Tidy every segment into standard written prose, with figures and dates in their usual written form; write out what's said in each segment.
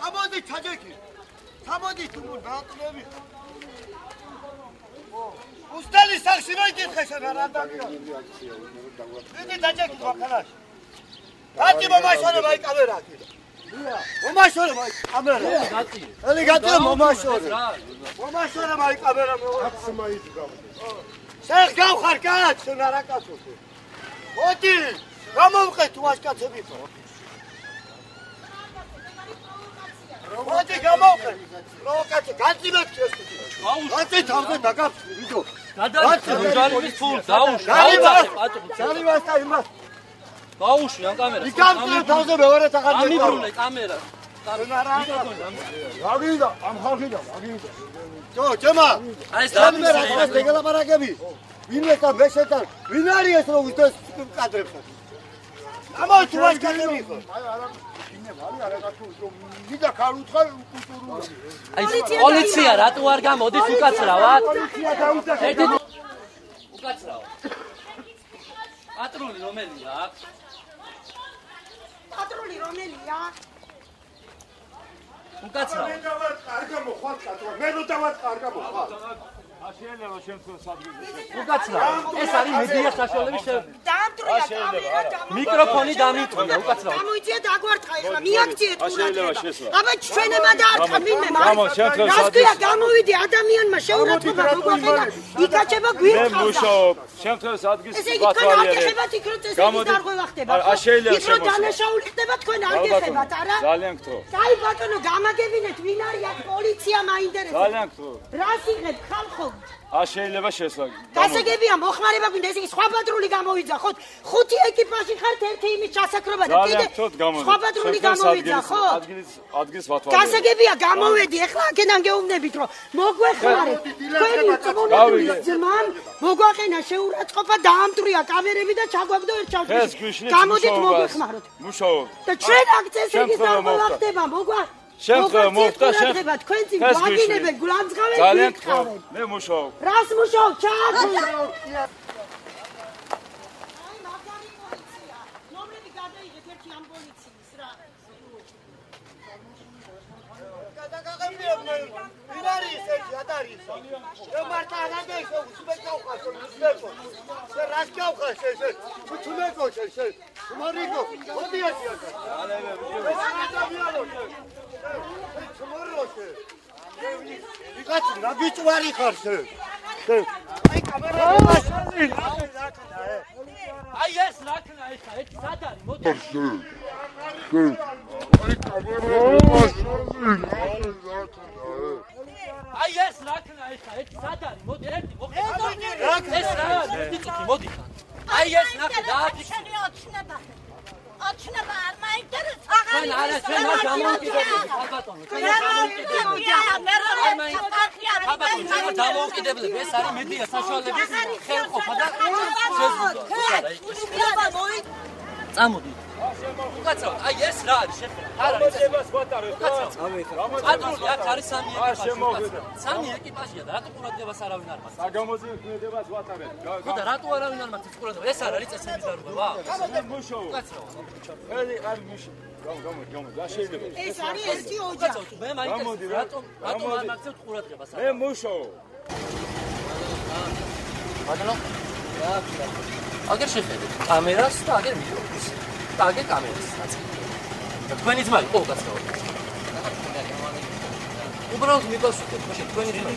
ამოდი ჩაჯექი. ამოდი თუ დააკლები. უსტელი სახში მოიკითხეს რა ადამიანია. დიდი დაჯექი ვაკალაში. Gati mamașoară mai camera aquí. Mamașoară mai camera. Eli gati mamașoară. Mamașoară mai camera. Să mai ducăm. Să gau harcat, să naracatul. Oti, ramăucă tu aș ca să vii. Oti, ramăucă. Provocație, gati mă ce este. Gati tavde dagap. Video. Gati, jari ful, dauș. Jari asta imba. Bauși, am camera. Nicam tavde be ore ta Am mikrofone, camera. Agida, am hagida, agida. Cema. Ai camera, asta e la baragăbi. Vine ca beșetar. Vine are să uitați cadrele. Am tu mai cadrele. Mida karutkha kulturu. Poliția, ratu ar gamodis ukacravat. Ukacravat. Patruli romelia. Patruli romelia. Ukacravat. Arga moxat, მე ნუ დავარ კარგა მოხარ. შეიძლება შემთხვევას ადგილზე. უკაცრავად. ეს არის მედია საშუალების დაამტრია კამერა, მიკროფონი დამიტყვია, უკაცრავად. გამოიწია დაგვარტყა ეხლა, მიაქციეთ ყურადღება. აბა ჩვენებმა დაარტყა ვინმე მაგ. შემთხვევას რასკია გამოვიდი ადამიანმა შეურაცხყოფა მოგვაყენა, იკაჭება გვირთხავდა. მუშაობ, შემთხვევას ადგილს ბათვალიერე. აკეთებათ იქ რო წესების დარღვევა ხდება. იქ რო დანაშაული ხდება თქვენ არ გეხებათ, არა? ძალიან გთხოვ. კაი ბატონო, გამაგებინეთ ვინ არის აქ პოლიცია მაინტერესებს. ძალიან გთხოვ. რას იღებ ხალხო? შეიძლება შესვლა. გასაგებია მოხმარება გვინდა ეს სხვა პატრული გამოვიძახოთ. 5 ეკიპაჟი ხართ ერთი იმის ჩასაქრობა და კიდე სხვა პატრული გამოვიძახოთ. ადგილს ვათვალიერე. გასაგებია გამოვედი ეხლა აქედან გეუბნებით რომ მოგვეხმარეთ. თქვენი წმონებული ძმამ მოგვაყენა შეურაცხყოფა დაამტრია კამერები და ჩაგვაგდო ერთ ჩავთვლით. გამოდით მოგვეხმაროთ. მუშაობ. და ჩვენ აქ წესების დარღვევა ხდება მოგვა შემთხვევა მოხდა შემთხვევა თქვენ წინ გვაგინებენ გულანძღავენ ძალიან გთხოვ მე მუშაობ რას მუშაობ ჩააგდო ნომრები გადაიღეთ ერთი ამ პოლიციის რა გადაგაღებდნენ ვინ არის ეს ადარის რომ მარტა გადაიხო უსმეკავხას უსმეკო შე რას გავხას ეს უსმეკო შე მორიგო მოდი აკია ვიღაც რა ბიჭვარი ხარ შე აი კამერა აი ეს რაკნა ეხა ეს სად არის მოდი აი კამერა აი ეს რაკნა ეხა ეს სად არის მოდი ერთი მოხდა ეს რა არის მოდი აი ეს ნახე დააფიქსე ოჩნება არ მაინტერესებს აღარ არა ჩვენ არ დამოუკიდებლები ხალბატონო ჩვენ არ დამოუკიდებლები ეს არის მედია საშუალების ხელყოფა და შეზღუდვა წამოდი უკაცრავად აი ეს რა არის შეხედა არ არის გამოდებას ვატარებ პატრული აქ არის სამი ეკიპაჟია და რატო ყურადღებას არავინ არ მაქვს საგამოძიებნებას ვატარებ ხო და რატო არავინ არ მაქვს ყურადღება ეს არ არის წესების დარღვევა მუშაობ უკაცრავად ელი არ მუშაობ გამო და შეიძლება ეს არის ერთი ოჯახი მე მაინტერესებს რატო არ მაქვს ყურადღებას მე მუშაობ ბატონო აგერ შეხედეთ კამერას და აგერ მიკროფონს და აგერ კამერას და თქვენი ძმარი ხო უკაცრავად უბრალოდ მიგასვით ხო თქვენი ძმარი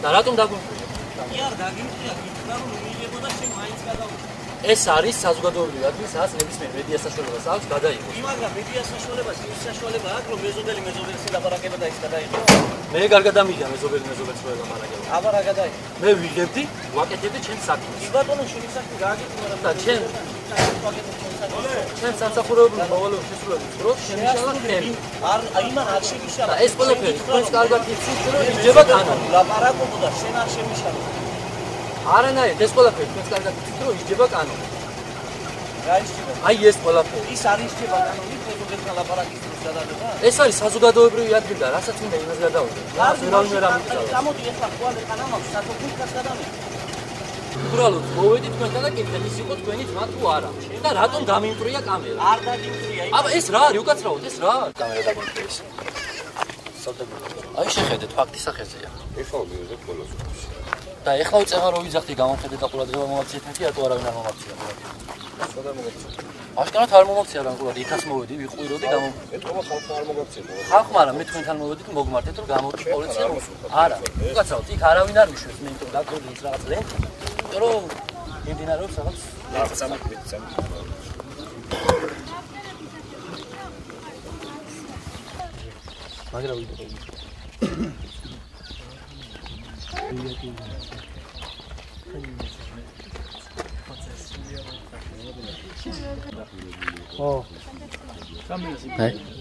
და რატომ დაგვიმხნია კი არ დაგიმხნია გითხრა რომ მიიღებოდა შენ მაინც გადავიდა ეს არის საზოგადოებრივი ადგილი სადაც ნებისმიერ მედია საშუალებას აქვს გადაიღოს მაგრამ მედია საშუალებას ის საშუალება აქვს რომ მეზობელი მეზობელს ლაპარაკება და ის გადაიღოს მე კარგად ამიგია მეზობელი მეზობელს რო ლაპარაკება აბა რა გადაიღო მე ვიღებდი ვაკეთებდი ჩემს საქმეს კი ბატონო შენი საქმე გააკეთე მაგრამ და ჩვენ სამსახურეობრივი მოვალეობის შესრულების დროს შემიშალა ხელი არ იმან არ შემიშალა და ეს ყველაფერი თქვენს კარგად იცით რომ იჯება კანონი ლაპარაკობ და შენ არ შემიშალა არანაირად ეს ყველაფერი თქვენს კარგად იცით რომ იჯება კანონი რა ისჭება აი ეს ყველაფერი ის არ ისჭება კანონი მეზობელთან ლაპარაკის დროს გადადება ეს არის საზოგადოებრივი ადგილი და რასაც უნდა იმას გადავიდე რა ვერავინ ვერ ამიგზავნა გამოდი ახლა ხვალე ყანამავს სათოფურქას გადამი უბრალოდ მოვედი თქვენთან და კითხე, ის იყო თქვენი ძმა თუ არა და რატომ გამიმტრია კამერა? არ დაგიმტრია. აბა ეს რა არის უკაცრავად ეს რა? კამერა გამიმტრია ეს. აი შეხედეთ ფაქტის სახეზეა. ეხლა მივიღებ բոլოს. და ეხლა უწეღა რო ვიძახდი გამომხედეთ და ყურადღება მომაქციეთ მეტი, რატო არავინ არ მომაქცია? სადა მოგეცი. აშკარად არ მომაქცია რა ყურად, იქაც მოვედი, ვიყვიროდი ეთქობა ხალხმა არ მოგაქცია. ხალხმა არა, მე თქვენთან მოვედით, მოგმართეთ რომ გამოვიდეთ პოლიცია. არა, უკაცრავად, იქ არავინ არ მიშვებს, მე იმიტომ დაგდოდი ის რაღაც ლენტი. იმიტომ რომ იმდინარეობს რაღაც მაგრამ ვიდეო. ო. კამერა.